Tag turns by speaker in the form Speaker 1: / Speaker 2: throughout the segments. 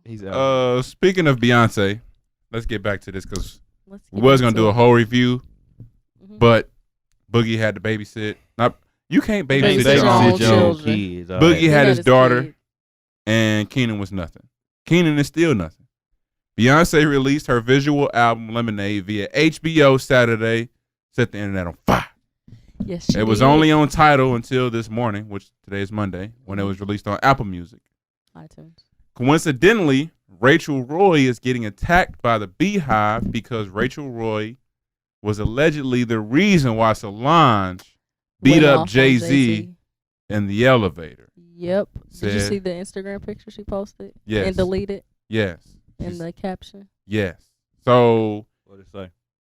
Speaker 1: He's out.
Speaker 2: Speaking of Beyonce, let's get back to this because we was gonna do a
Speaker 3: it.
Speaker 2: whole review, but Boogie had to babysit. You can't babysit
Speaker 3: Babysit
Speaker 2: your own
Speaker 3: your
Speaker 2: children.
Speaker 1: kids.
Speaker 2: Boogie had his daughter,
Speaker 3: kid.
Speaker 2: and Keenan was nothing. Keenan is still nothing. Beyonce released her visual album Lemonade via HBO Saturday, set the internet on fire.
Speaker 3: Yes, she
Speaker 2: It was
Speaker 3: did.
Speaker 2: only on Tidal until this morning, which today is Monday, when it was released on Apple Music.
Speaker 3: iTunes.
Speaker 2: Coincidentally, Rachel Roy is getting attacked by the Beehive because Rachel Roy was allegedly the reason why Solange beat
Speaker 3: Went
Speaker 2: up
Speaker 3: off on
Speaker 2: Jay-Z in the elevator.
Speaker 3: Yep. Did you
Speaker 2: Said-
Speaker 3: see the Instagram picture she posted?
Speaker 2: Yes.
Speaker 3: And deleted
Speaker 2: Yes.
Speaker 3: in the caption?
Speaker 2: Yes. So
Speaker 1: What did it say?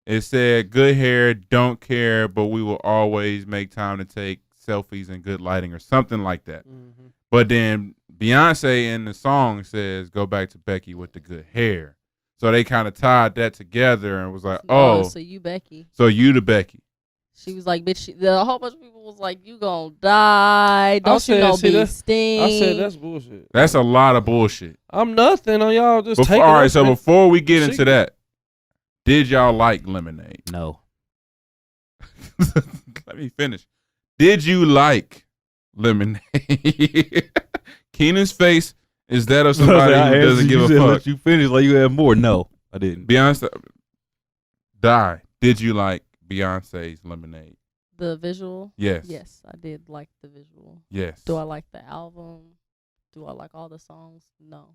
Speaker 2: it said, good hair, don't care, but we will always make time to take selfies in good lighting or something like that.
Speaker 4: Mm-hmm.
Speaker 2: But then Beyonce in the song says, go back to Becky with the good hair. So they kind of tied that together and was like, oh,
Speaker 3: So you Becky.
Speaker 2: so you the Becky.
Speaker 3: She was like, bitch, a whole bunch of people was like, you gonna die. Don't
Speaker 4: said,
Speaker 3: you know
Speaker 4: see,
Speaker 3: be
Speaker 4: that-
Speaker 3: sting.
Speaker 4: I said that's bullshit.
Speaker 2: That's a lot of bullshit.
Speaker 4: I'm nothing on y'all. Just take it.
Speaker 2: All right,
Speaker 4: up,
Speaker 2: so
Speaker 4: man.
Speaker 2: before we get into
Speaker 4: Secret.
Speaker 2: that, did y'all like Lemonade?
Speaker 1: No.
Speaker 2: Let me finish. Did you like Lemonade? Keenan's face is that of somebody who doesn't give a fuck.
Speaker 1: Let you finish like you had more. No, I didn't.
Speaker 2: Beyonce, die. Did you like Beyonce's Lemonade?
Speaker 3: The visual?
Speaker 2: Yes.
Speaker 3: Yes, I did like the visual.
Speaker 2: Yes.
Speaker 3: Do I like the album? Do I like all the songs? No.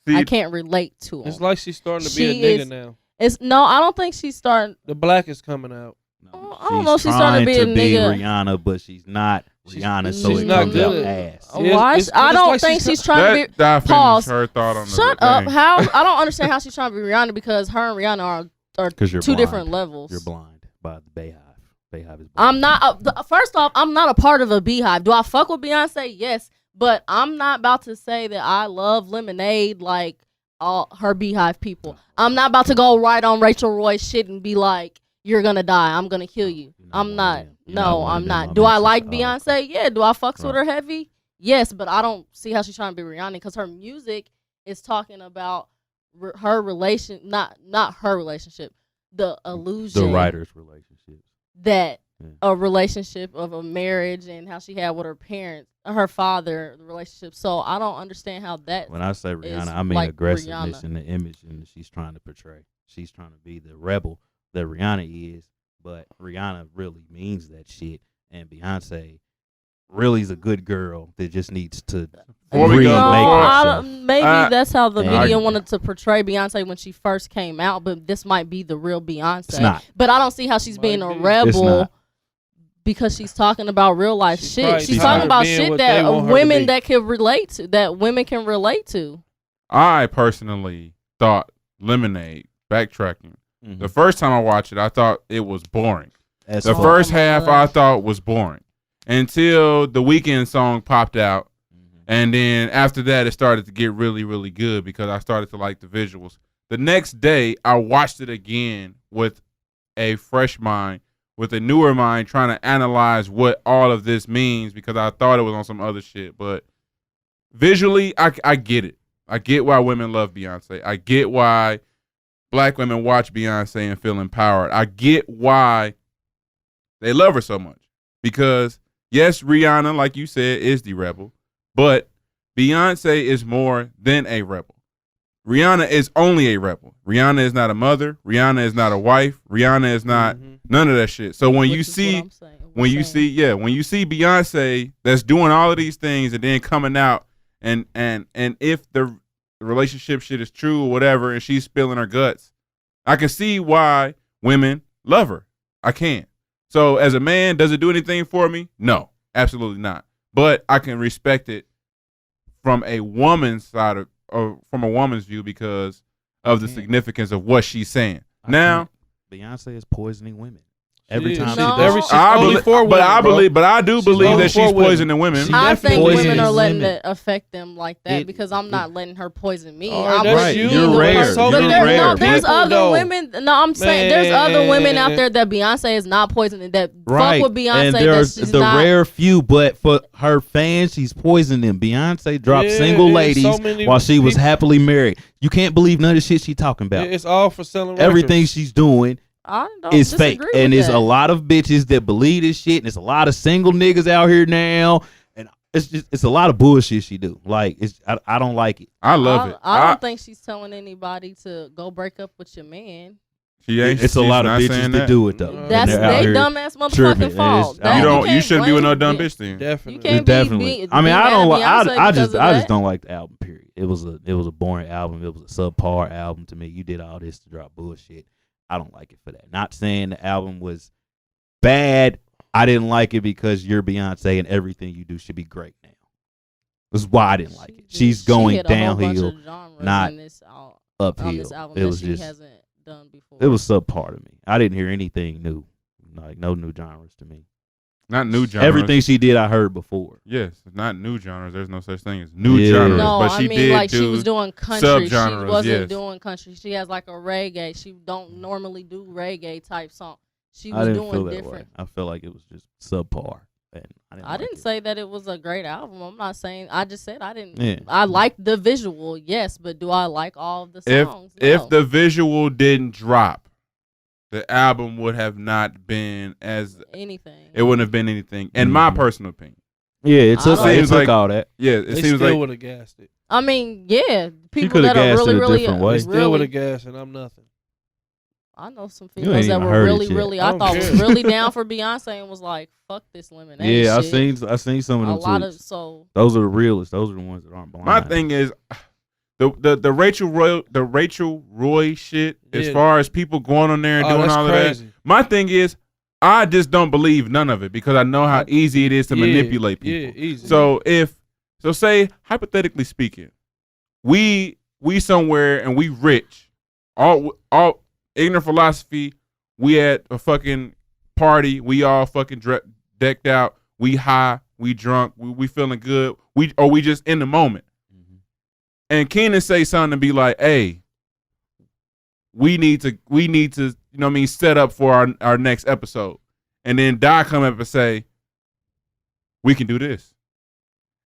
Speaker 2: See,
Speaker 3: I can't relate to them.
Speaker 4: It's like she's starting to be a
Speaker 3: She
Speaker 4: nigga
Speaker 3: is-
Speaker 4: now.
Speaker 3: No, I don't think she's starting.
Speaker 4: The black is coming out.
Speaker 1: No,
Speaker 3: I don't know if she's starting to be a nigga.
Speaker 1: Rihanna, but she's not Rihanna, so
Speaker 4: she's
Speaker 1: it
Speaker 4: not
Speaker 1: comes
Speaker 4: good
Speaker 1: out
Speaker 4: at-
Speaker 1: ass.
Speaker 4: Yeah,
Speaker 3: Why?
Speaker 4: it's-
Speaker 3: I
Speaker 4: it's
Speaker 3: don't
Speaker 4: like
Speaker 3: think
Speaker 4: she's
Speaker 3: she's trying to be.
Speaker 2: that finished
Speaker 3: Pause.
Speaker 2: her thought on the
Speaker 3: Shut up.
Speaker 2: thing.
Speaker 3: How? I don't understand how she's trying to be Rihanna because her and Rihanna are
Speaker 1: 'Cause you're
Speaker 3: two
Speaker 1: blind.
Speaker 3: different levels.
Speaker 1: You're blind by the Beehive. Beehive is blind.
Speaker 3: I'm not. First off, I'm not a part of a Beehive. Do I fuck with Beyonce? Yes, but I'm not about to say that I love Lemonade like all her Beehive people. I'm not about to go right on Rachel Roy's shit and be like, "You're gonna die. I'm gonna kill you."
Speaker 1: You're
Speaker 3: I'm
Speaker 1: not
Speaker 3: not.
Speaker 1: one of them. You're not
Speaker 3: No,
Speaker 1: one of
Speaker 3: I'm
Speaker 1: them.
Speaker 3: not.
Speaker 1: I
Speaker 3: Do I
Speaker 1: mentioned-
Speaker 3: like
Speaker 1: oh,
Speaker 3: Beyonce? Yeah. Do I fucks with
Speaker 1: Right.
Speaker 3: her heavy? Yes, but I don't see how she's trying to be Rihanna because her music is talking about her relation, not her relationship, the illusion,
Speaker 1: The writers' relationships.
Speaker 3: that
Speaker 1: Yeah.
Speaker 3: a relationship of a marriage and how she had with her parents, her father, the relationship. So I don't understand how that.
Speaker 1: When I say Rihanna,
Speaker 3: is
Speaker 1: I mean
Speaker 3: like
Speaker 1: aggressiveness
Speaker 3: Rihanna.
Speaker 1: in the image and she's trying to portray. She's trying to be the rebel that Rihanna is, but Rihanna really means that shit. And Beyonce really is a good girl that just needs to
Speaker 2: Before we
Speaker 1: remake
Speaker 2: go,
Speaker 1: herself.
Speaker 3: Maybe
Speaker 2: I-
Speaker 3: that's how the
Speaker 1: and
Speaker 3: media
Speaker 1: I-
Speaker 3: wanted to portray Beyonce when she first came out, but this might be the real Beyonce.
Speaker 1: It's not.
Speaker 3: But I don't see how she's being a
Speaker 4: Might be.
Speaker 1: It's
Speaker 3: rebel
Speaker 1: not.
Speaker 3: because she's talking about real life
Speaker 4: She's
Speaker 3: shit.
Speaker 4: probably
Speaker 3: She's
Speaker 1: tired
Speaker 3: talking
Speaker 1: of
Speaker 3: about
Speaker 4: being
Speaker 3: shit
Speaker 4: what they
Speaker 3: that
Speaker 4: want her to
Speaker 3: women
Speaker 4: be.
Speaker 3: that can relate to, that women can relate to.
Speaker 2: I personally thought Lemonade, backtracking,
Speaker 1: Mhm.
Speaker 2: the first time I watched it, I thought it was boring.
Speaker 1: As
Speaker 2: The
Speaker 1: fuck.
Speaker 2: first
Speaker 3: my
Speaker 2: half
Speaker 3: gosh.
Speaker 2: I thought was boring until the Weeknd song popped out.
Speaker 1: Mhm.
Speaker 2: And then after that, it started to get really, really good because I started to like the visuals. The next day, I watched it again with a fresh mind, with a newer mind, trying to analyze what all of this means because I thought it was on some other shit. But visually, I get it. I get why women love Beyonce. I get why black women watch Beyonce and feel empowered. I get why they love her so much because, yes, Rihanna, like you said, is the rebel, but Beyonce is more than a rebel. Rihanna is only a rebel. Rihanna is not a mother. Rihanna is not a wife. Rihanna is not
Speaker 4: Mhm.
Speaker 2: none of that shit. So when
Speaker 3: which
Speaker 2: you
Speaker 3: is what
Speaker 2: see
Speaker 3: I'm saying.
Speaker 2: when you see Beyonce that's doing all of these things and then coming out and if the relationship shit is true or whatever and she's spilling her guts, I can see why women love her. I can. So as a man, does it do anything for me? No, absolutely not. But I can respect it from a woman's side of, or from a woman's view because of the
Speaker 1: Yeah.
Speaker 2: significance of what she's saying.
Speaker 1: I
Speaker 2: Now,
Speaker 1: can't- Beyonce is poisoning women. every time.
Speaker 3: No.
Speaker 1: she does.
Speaker 4: She's only for women,
Speaker 2: but I do
Speaker 4: She's
Speaker 2: believe
Speaker 4: only
Speaker 2: that
Speaker 4: for
Speaker 2: she's
Speaker 4: women.
Speaker 2: poisoning women.
Speaker 1: She
Speaker 3: I
Speaker 1: definitely
Speaker 3: think women
Speaker 1: poisons
Speaker 3: are letting
Speaker 1: women.
Speaker 3: it affect them like that
Speaker 1: It-
Speaker 3: because I'm not letting her poison me.
Speaker 4: All right,
Speaker 3: I'm
Speaker 4: that's
Speaker 1: right.
Speaker 4: you.
Speaker 1: You're
Speaker 3: the
Speaker 1: rare.
Speaker 3: person-
Speaker 4: So
Speaker 3: But
Speaker 1: You're
Speaker 3: there's,
Speaker 1: rare.
Speaker 3: no, there's
Speaker 4: people,
Speaker 3: other
Speaker 4: though.
Speaker 3: women. No, I'm saying there's other women out
Speaker 4: Man.
Speaker 3: there that Beyonce is not poisoning. That
Speaker 1: Right.
Speaker 3: fuck with Beyonce.
Speaker 1: And
Speaker 3: That
Speaker 1: there's
Speaker 3: she's
Speaker 1: the
Speaker 3: not.
Speaker 1: rare few, but for her fans, she's poisoning them. Beyonce dropped
Speaker 4: Yeah,
Speaker 1: single
Speaker 4: it's
Speaker 1: ladies
Speaker 4: so many
Speaker 1: while she was
Speaker 4: people.
Speaker 1: happily married. You can't believe none of the shit she talking about.
Speaker 4: It's all for selling
Speaker 1: Everything
Speaker 4: records.
Speaker 1: she's doing
Speaker 3: I don't
Speaker 1: is
Speaker 3: disagree
Speaker 1: fake.
Speaker 3: with
Speaker 1: And there's
Speaker 3: that.
Speaker 1: a lot of bitches that believe this shit, and there's a lot of single niggas out here now. And it's a lot of bullshit she do. Like I don't like it.
Speaker 2: I love it.
Speaker 3: I don't think she's telling anybody to go break up with your man.
Speaker 2: She ain't.
Speaker 1: It's a
Speaker 2: she's
Speaker 1: lot of
Speaker 2: not
Speaker 1: bitches
Speaker 2: saying
Speaker 1: that do it though. And
Speaker 3: That's
Speaker 1: they're out
Speaker 3: they
Speaker 1: here
Speaker 3: dumbass
Speaker 1: tripping.
Speaker 3: motherfucking fault.
Speaker 1: It's-
Speaker 2: You don't.
Speaker 3: can't
Speaker 2: You shouldn't be with no
Speaker 3: blame
Speaker 2: dumb bitch then.
Speaker 4: Definitely.
Speaker 3: You can't
Speaker 1: Definitely.
Speaker 3: be
Speaker 1: I mean,
Speaker 3: mad
Speaker 1: I
Speaker 3: at
Speaker 1: don't like.
Speaker 3: Beyonce
Speaker 1: I
Speaker 3: because
Speaker 1: just
Speaker 3: of
Speaker 1: I
Speaker 3: that.
Speaker 1: just don't like the album. Period. It was a boring album. It was a subpar album to me. You did all this to drop bullshit. I don't like it for that. Not saying the album was bad. I didn't like it because you're Beyonce and everything you do should be great now. This is why I didn't like it. She's
Speaker 3: She
Speaker 1: going
Speaker 3: hit a whole bunch
Speaker 1: downhill,
Speaker 3: of genres
Speaker 1: not
Speaker 3: on this album
Speaker 1: uphill. It was
Speaker 3: that she
Speaker 1: just
Speaker 3: hasn't done before.
Speaker 1: it was subpar to me. I didn't hear anything new. Like no new genres to me.
Speaker 2: Not new genres.
Speaker 1: Everything she did, I heard before.
Speaker 2: Yes, not new genres. There's no such thing as new
Speaker 1: Yeah.
Speaker 2: genres.
Speaker 3: No,
Speaker 2: but
Speaker 3: I
Speaker 2: she
Speaker 3: mean
Speaker 2: did
Speaker 3: like
Speaker 2: do
Speaker 3: she was doing country. She
Speaker 2: subgenres,
Speaker 3: wasn't
Speaker 2: yes.
Speaker 3: doing country. She has like a reggae. She don't normally do reggae type song. She
Speaker 1: I
Speaker 3: was
Speaker 1: didn't feel
Speaker 3: doing
Speaker 1: that
Speaker 3: different.
Speaker 1: way. I felt like it was just subpar. And
Speaker 3: I didn't say that it was a great album. I'm not saying. I just said I didn't.
Speaker 1: Yeah.
Speaker 3: I liked the visual, yes, but do I like all of the
Speaker 2: if
Speaker 3: songs?
Speaker 2: if
Speaker 3: No.
Speaker 2: the visual didn't drop, the album would have not been as
Speaker 3: anything,
Speaker 2: it wouldn't have been anything. In my
Speaker 1: Mhm.
Speaker 2: personal opinion,
Speaker 1: Yeah, it
Speaker 3: I
Speaker 1: took,
Speaker 3: don't-
Speaker 1: it
Speaker 2: Seems
Speaker 1: took
Speaker 2: like-
Speaker 1: all that.
Speaker 2: yeah, it
Speaker 4: They
Speaker 2: seems
Speaker 4: still
Speaker 2: like
Speaker 4: would have gassed it.
Speaker 3: I mean, yeah, people
Speaker 1: coulda
Speaker 3: that are
Speaker 1: gassed
Speaker 3: really,
Speaker 1: it a
Speaker 3: really,
Speaker 1: different way.
Speaker 4: They still would
Speaker 3: really.
Speaker 4: have gassed, and I'm nothing.
Speaker 3: I know some
Speaker 1: ain't
Speaker 3: females that
Speaker 1: even
Speaker 3: were
Speaker 1: heard it
Speaker 3: really,
Speaker 1: yet.
Speaker 3: really.
Speaker 4: I
Speaker 3: I
Speaker 4: don't
Speaker 3: thought was
Speaker 4: care.
Speaker 3: really down for Beyonce and was like, "Fuck this lemonade."
Speaker 1: Yeah,
Speaker 3: shit.
Speaker 1: I seen some of
Speaker 3: a
Speaker 1: them
Speaker 3: lot
Speaker 1: tweets.
Speaker 3: of so.
Speaker 1: Those are the realists. Those are the ones that aren't blind.
Speaker 2: my thing is the Rachel Roy shit. As
Speaker 4: Yeah.
Speaker 2: far as people going on there and
Speaker 4: Oh,
Speaker 2: doing
Speaker 4: that's
Speaker 2: all of
Speaker 4: crazy.
Speaker 2: that, my thing is I just don't believe none of it because I know how easy it is to
Speaker 4: Yeah,
Speaker 2: manipulate people.
Speaker 4: Yeah, easy.
Speaker 2: So say hypothetically speaking, we somewhere and we rich, all ignorant philosophy. We at a fucking party. We all fucking decked out. We high. We drunk. We feeling good. We just in the moment.
Speaker 1: Mhm.
Speaker 2: And Keenan say something and be like, "Hey, we need to you know what I mean set up for our next episode." And then Di come up and say, "We can do this."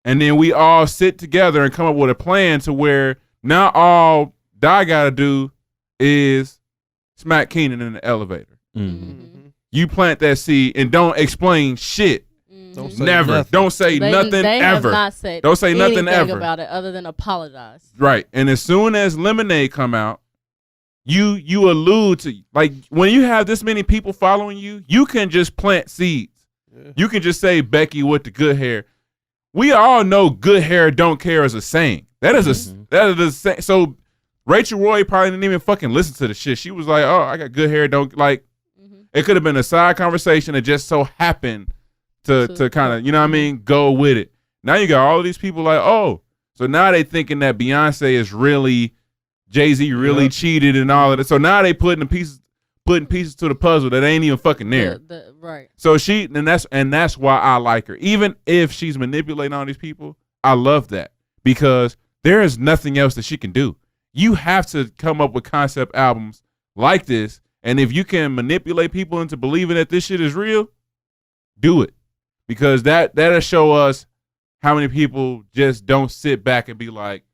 Speaker 2: And then we all sit together and come up with a plan to where now all Di gotta do is smack Keenan in the elevator.
Speaker 1: Mhm.
Speaker 4: Mhm.
Speaker 2: You plant that seed and don't explain shit.
Speaker 4: Don't say
Speaker 2: Never.
Speaker 4: nothing.
Speaker 2: Don't say nothing
Speaker 3: they
Speaker 2: ever.
Speaker 3: Have not said
Speaker 2: Don't say nothing
Speaker 3: anything
Speaker 2: ever.
Speaker 3: about it other than apologize.
Speaker 2: Right. And as soon as Lemonade come out, you allude to like when you have this many people following you, you can just plant seeds.
Speaker 4: Yeah.
Speaker 2: You can just say Becky with the good hair. We all know good hair don't care is a saying. That is
Speaker 1: Mhm.
Speaker 2: that is a saying. So Rachel Roy probably didn't even fucking listen to the shit. She was like, "Oh, I got good hair." Don't like.
Speaker 3: Mm-hmm.
Speaker 2: It could have been a side conversation that just so happened to kind of, you know what I mean, go with it. Now you got all of these people like, oh, so now they thinking that Beyonce is really, Jay-Z really
Speaker 4: Yeah.
Speaker 2: cheated and all of that. So now they putting pieces to the puzzle that ain't even fucking there.
Speaker 3: Right.
Speaker 2: So and that's why I like her. Even if she's manipulating all these people, I love that because there is nothing else that she can do. You have to come up with concept albums like this, and if you can manipulate people into believing that this shit is real, do it. Because that'll show us how many people just don't sit back and be like,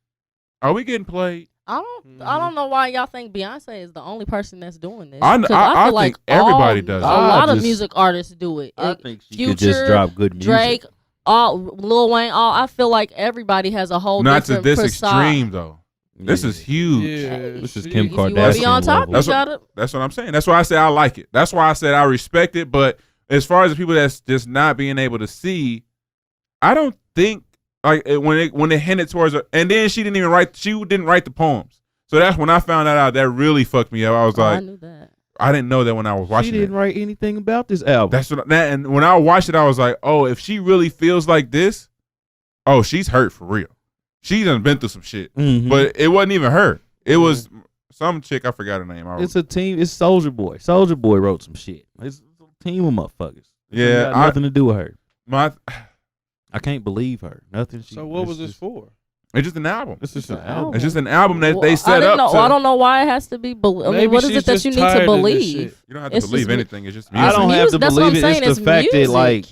Speaker 2: "Are we getting played?"
Speaker 3: I don't know why y'all think Beyonce is the only person that's doing this.
Speaker 2: I
Speaker 3: 'Cause
Speaker 2: I
Speaker 3: feel
Speaker 2: think everybody does
Speaker 3: A
Speaker 2: it.
Speaker 3: lot of
Speaker 1: just-
Speaker 3: music artists do it.
Speaker 1: I
Speaker 3: Like,
Speaker 1: think she could just
Speaker 3: Future,
Speaker 1: drop good music.
Speaker 3: Drake, Lil Wayne, I feel like everybody has a whole
Speaker 2: Not to
Speaker 3: different
Speaker 2: this
Speaker 3: facade.
Speaker 2: extreme though. This is huge.
Speaker 4: Yeah,
Speaker 1: This is
Speaker 4: shit.
Speaker 1: Kim
Speaker 3: If you want to
Speaker 1: Kardashian
Speaker 3: be on top,
Speaker 1: level.
Speaker 3: you
Speaker 2: That's what-
Speaker 3: got it.
Speaker 2: That's what I'm saying. That's why I say I like it. That's why I said I respect it. But as far as the people that's just not being able to see, I don't think like when it hinted towards her, and then she didn't write the poems. So that's when I found that out. That really fucked me up. I was
Speaker 3: I
Speaker 2: like,
Speaker 3: knew that.
Speaker 2: I didn't know that when I was
Speaker 1: She
Speaker 2: watching it.
Speaker 1: didn't write anything about this album.
Speaker 2: That's what. And when I watched it, I was like, oh, if she really feels like this, oh, she's hurt for real. She done been through some shit.
Speaker 1: Mhm.
Speaker 2: But it wasn't even her. It was some chick. I forgot her name.
Speaker 1: It's a team. It's Soldier Boy. Soldier Boy wrote some shit. It's a team of motherfuckers.
Speaker 2: Yeah,
Speaker 1: got nothing to do with her.
Speaker 2: My,
Speaker 1: I can't believe her. Nothing.
Speaker 4: So what was this for?
Speaker 2: it's just an album.
Speaker 1: It's just an
Speaker 3: It's an
Speaker 1: album.
Speaker 3: album.
Speaker 2: It's just an album that
Speaker 3: Well,
Speaker 2: they set up.
Speaker 3: I don't know why it has to be. I mean,
Speaker 4: Maybe
Speaker 3: what is
Speaker 4: she's
Speaker 3: it that
Speaker 4: just
Speaker 3: you need
Speaker 4: tired
Speaker 3: to
Speaker 4: of this
Speaker 3: believe?
Speaker 4: shit.
Speaker 2: You don't have to
Speaker 3: It's
Speaker 2: believe
Speaker 3: just-
Speaker 2: anything. It's just
Speaker 1: I
Speaker 2: music.
Speaker 1: don't have to
Speaker 3: That's what
Speaker 1: believe
Speaker 3: I'm
Speaker 1: it.
Speaker 3: saying,
Speaker 1: It's the
Speaker 3: it's
Speaker 1: fact that
Speaker 3: music.
Speaker 1: like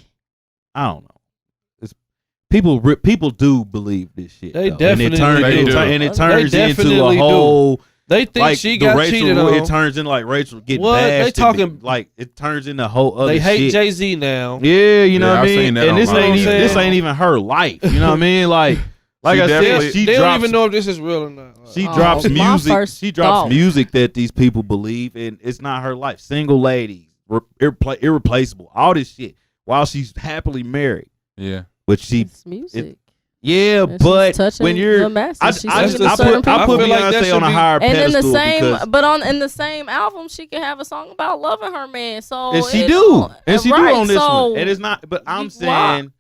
Speaker 1: I don't know. It's people do believe this shit.
Speaker 4: They
Speaker 1: though.
Speaker 4: definitely
Speaker 2: do.
Speaker 1: And it
Speaker 4: They
Speaker 1: turns into
Speaker 4: definitely
Speaker 1: a whole.
Speaker 4: They think
Speaker 1: Like
Speaker 4: she
Speaker 1: the
Speaker 4: got
Speaker 1: Rachel,
Speaker 4: cheated on.
Speaker 1: it turns into like Rachel getting
Speaker 4: What?
Speaker 1: bashed.
Speaker 4: They talking-
Speaker 1: like it turns into a whole other
Speaker 4: They hate
Speaker 1: shit.
Speaker 4: Jay-Z now.
Speaker 1: Yeah, you know
Speaker 2: Yeah,
Speaker 1: what I
Speaker 2: I've
Speaker 1: mean.
Speaker 2: seen that
Speaker 1: And this
Speaker 2: online.
Speaker 1: ain't even,
Speaker 4: You know what I'm
Speaker 1: this
Speaker 4: saying?
Speaker 1: ain't even her life. You know what I mean? Like
Speaker 2: She
Speaker 1: I said,
Speaker 2: definitely-
Speaker 1: she
Speaker 4: They
Speaker 1: drops.
Speaker 4: don't even know if this is real or not.
Speaker 1: She
Speaker 3: Oh,
Speaker 1: drops
Speaker 3: my
Speaker 1: music.
Speaker 3: first
Speaker 1: She drops
Speaker 3: thought.
Speaker 1: music that these people believe, and it's not her life. Single ladies, irreplaceable, all this shit. While she's happily married,
Speaker 2: Yeah.
Speaker 1: but she,
Speaker 3: It's music.
Speaker 1: yeah,
Speaker 3: And she's
Speaker 1: but
Speaker 3: touching
Speaker 1: when you're,
Speaker 3: the masses.
Speaker 1: I,
Speaker 3: She's
Speaker 1: I,
Speaker 3: singing
Speaker 1: I
Speaker 3: to certain
Speaker 1: put
Speaker 3: people.
Speaker 4: feel like that
Speaker 1: Beyonce
Speaker 4: should
Speaker 1: on a
Speaker 4: be-
Speaker 1: higher
Speaker 3: And in
Speaker 1: pedestal
Speaker 3: the same,
Speaker 1: because
Speaker 3: but in the same album, she can have a song about loving her man. So
Speaker 1: and she
Speaker 3: it
Speaker 1: do,
Speaker 3: don't-
Speaker 1: and she
Speaker 3: right,
Speaker 1: do on this
Speaker 3: so
Speaker 1: one. And it's not, but I'm
Speaker 3: why?
Speaker 1: saying,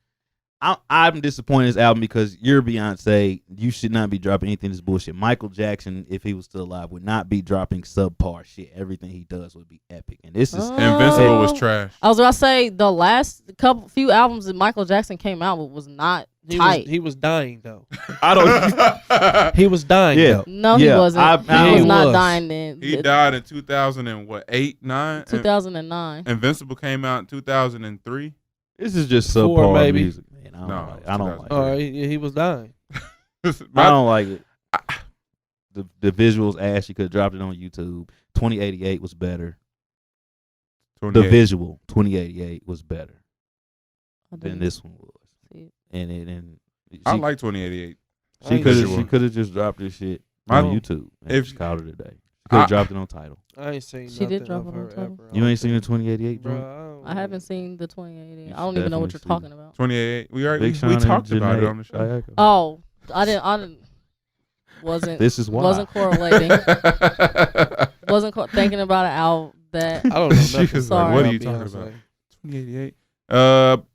Speaker 1: I'm disappointed in this album because you're Beyonce. You should not be dropping anything that's bullshit. Michael Jackson, if he was still alive, would not be dropping subpar shit. Everything he does would be epic. And this is
Speaker 2: Invincible was
Speaker 3: Oh.
Speaker 2: trash.
Speaker 3: I was gonna say the last few albums that Michael Jackson came out with was not tight.
Speaker 4: He was dying though.
Speaker 1: I don't.
Speaker 4: He was dying
Speaker 1: Yeah.
Speaker 4: though.
Speaker 3: No,
Speaker 1: Yeah,
Speaker 3: he wasn't.
Speaker 1: I
Speaker 3: he was
Speaker 4: he
Speaker 3: not
Speaker 4: was.
Speaker 3: dying then.
Speaker 2: He died in 2008, 9.
Speaker 3: 2009.
Speaker 2: Invincible came out in 2003.
Speaker 1: This is just
Speaker 4: Four,
Speaker 1: subpar
Speaker 4: maybe.
Speaker 1: music, man. I don't
Speaker 2: No,
Speaker 1: like.
Speaker 2: it's
Speaker 1: I don't
Speaker 2: 2000.
Speaker 1: like.
Speaker 4: All
Speaker 1: it.
Speaker 4: right, yeah, he was dying.
Speaker 1: I don't like it. The visuals ass. She could have dropped it on YouTube. 2088 was better. The
Speaker 2: 28.
Speaker 1: visual 2088 was better
Speaker 3: I
Speaker 1: than
Speaker 3: didn't
Speaker 1: this one was.
Speaker 3: see it.
Speaker 1: And
Speaker 2: I like 2088.
Speaker 1: she
Speaker 4: ain't
Speaker 1: could
Speaker 2: visual.
Speaker 1: have just dropped this shit
Speaker 2: My-
Speaker 1: on YouTube and
Speaker 2: if-
Speaker 1: just called it a day. She could have
Speaker 2: I-
Speaker 1: dropped it on Tidal.
Speaker 4: I ain't seen
Speaker 3: She did
Speaker 4: nothing
Speaker 3: drop
Speaker 4: of
Speaker 3: it on
Speaker 4: her
Speaker 3: Tidal.
Speaker 4: ever.
Speaker 1: You ain't seen the 2088
Speaker 4: Bro,
Speaker 1: joint?
Speaker 3: I haven't seen the 2080.
Speaker 1: You
Speaker 3: I don't
Speaker 1: should
Speaker 3: even know what you're
Speaker 1: definitely see
Speaker 3: talking about.
Speaker 2: 28. We already
Speaker 1: Big
Speaker 2: we
Speaker 1: Sean and
Speaker 2: talked about it
Speaker 1: Janae
Speaker 2: on the show.
Speaker 1: Ayako.
Speaker 3: Oh, I didn't. Wasn't
Speaker 1: This is why.
Speaker 3: wasn't correlating. Wasn't thinking about it out that
Speaker 4: I don't know
Speaker 2: She
Speaker 4: nothing.
Speaker 2: was
Speaker 3: like,
Speaker 4: about
Speaker 3: what
Speaker 2: are you talking
Speaker 4: Beyonce.
Speaker 2: about? 2088.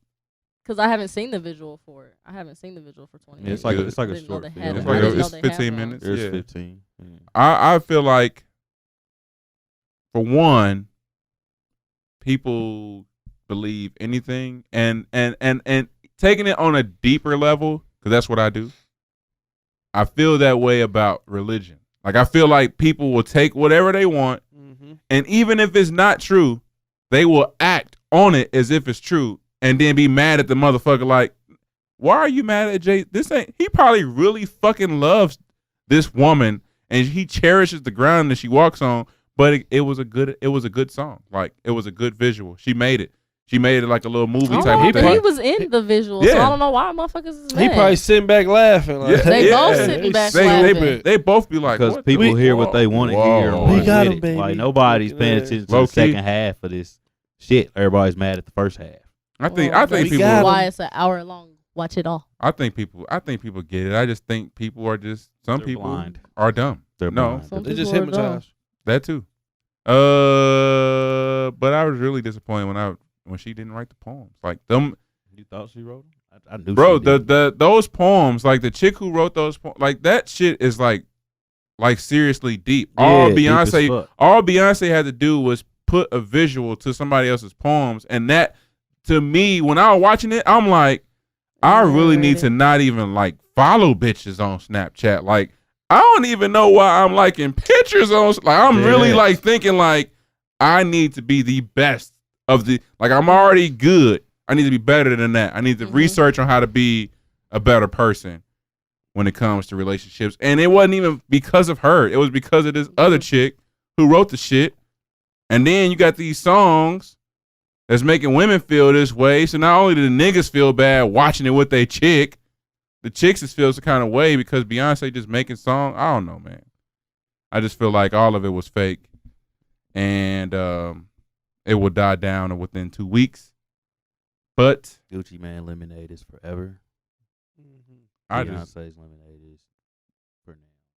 Speaker 3: because I haven't seen the visual for it. I haven't seen the visual for 20.
Speaker 1: Yeah, it's like
Speaker 2: good.
Speaker 1: it's like
Speaker 3: I
Speaker 1: a
Speaker 3: didn't know
Speaker 1: short
Speaker 3: they
Speaker 1: film.
Speaker 3: had
Speaker 2: It's
Speaker 3: it.
Speaker 2: like
Speaker 3: I
Speaker 2: a-
Speaker 3: didn't know
Speaker 2: it's
Speaker 3: they had
Speaker 2: 15
Speaker 3: one.
Speaker 2: minutes.
Speaker 1: There's
Speaker 2: Yeah.
Speaker 1: 15. Yeah.
Speaker 2: I feel like, for one, people believe anything, and taking it on a deeper level, because that's what I do. I feel that way about religion. Like, I feel like people will take whatever they want, and even if it's not true, they will act on it as if it's true, and then be mad at the motherfucker. Like, why are you mad at Jay? This ain't. He probably really fucking loves this woman, and he cherishes the ground that she walks on. But it was a good song. Like, it was a good visual. She made it. She made it like a little movie
Speaker 3: I don't
Speaker 2: type
Speaker 3: know,
Speaker 2: of
Speaker 3: but
Speaker 2: thing.
Speaker 3: he was in the visual, so
Speaker 2: Yeah.
Speaker 3: I don't know why motherfuckers is mad.
Speaker 4: He probably sitting back laughing. Like,
Speaker 2: Yeah,
Speaker 3: They
Speaker 2: yeah.
Speaker 3: both sitting back
Speaker 2: They,
Speaker 3: laughing.
Speaker 2: they both be like,
Speaker 1: Because
Speaker 2: what
Speaker 1: people
Speaker 2: the-
Speaker 1: hear what they want to
Speaker 2: Whoa.
Speaker 1: hear.
Speaker 2: We
Speaker 1: And run
Speaker 4: got
Speaker 1: with
Speaker 4: 'em,
Speaker 1: it.
Speaker 4: baby.
Speaker 1: Like nobody's paying
Speaker 4: Yeah.
Speaker 1: attention to
Speaker 2: Low
Speaker 1: the
Speaker 2: key.
Speaker 1: second half of this shit. Everybody's mad at the first half.
Speaker 2: I think
Speaker 3: Well, that's
Speaker 2: people.
Speaker 4: got 'em.
Speaker 3: why it's an hour long. Watch it all.
Speaker 2: I think people get it. I just think people are just some
Speaker 1: They're
Speaker 2: people
Speaker 1: blind.
Speaker 2: are dumb.
Speaker 1: They're
Speaker 2: No.
Speaker 1: blind.
Speaker 3: Some
Speaker 4: They just
Speaker 3: people are dumb.
Speaker 4: hypnotized.
Speaker 2: That too. But I was really disappointed when she didn't write the poems. Like them,
Speaker 1: You thought she wrote them? I knew.
Speaker 2: bro.
Speaker 1: she did.
Speaker 2: Those poems, like the chick who wrote those poems, like that shit is like seriously deep.
Speaker 1: Yeah, deep as fuck.
Speaker 2: All Beyonce had to do was put a visual to somebody else's poems, and that to me, when I was watching it, I'm like, I really need to not even like follow bitches on Snapchat. Like, I don't even know why I'm liking pictures on. Like, I'm really
Speaker 1: Yeah.
Speaker 2: like thinking like I need to be the best of the. Like, I'm already good. I need to be better than that. I need to research on how to be a better person when it comes to relationships. And it wasn't even because of her. It was because of this other chick who wrote the shit. And then you got these songs that's making women feel this way. So not only do the niggas feel bad watching it with their chick, the chicks just feel some kind of way because Beyonce just making songs. I don't know, man. I just feel like all of it was fake. And it will die down within 2 weeks. But
Speaker 1: Gucci Man Lemonade is forever.
Speaker 2: I just
Speaker 1: Beyonce's Lemonade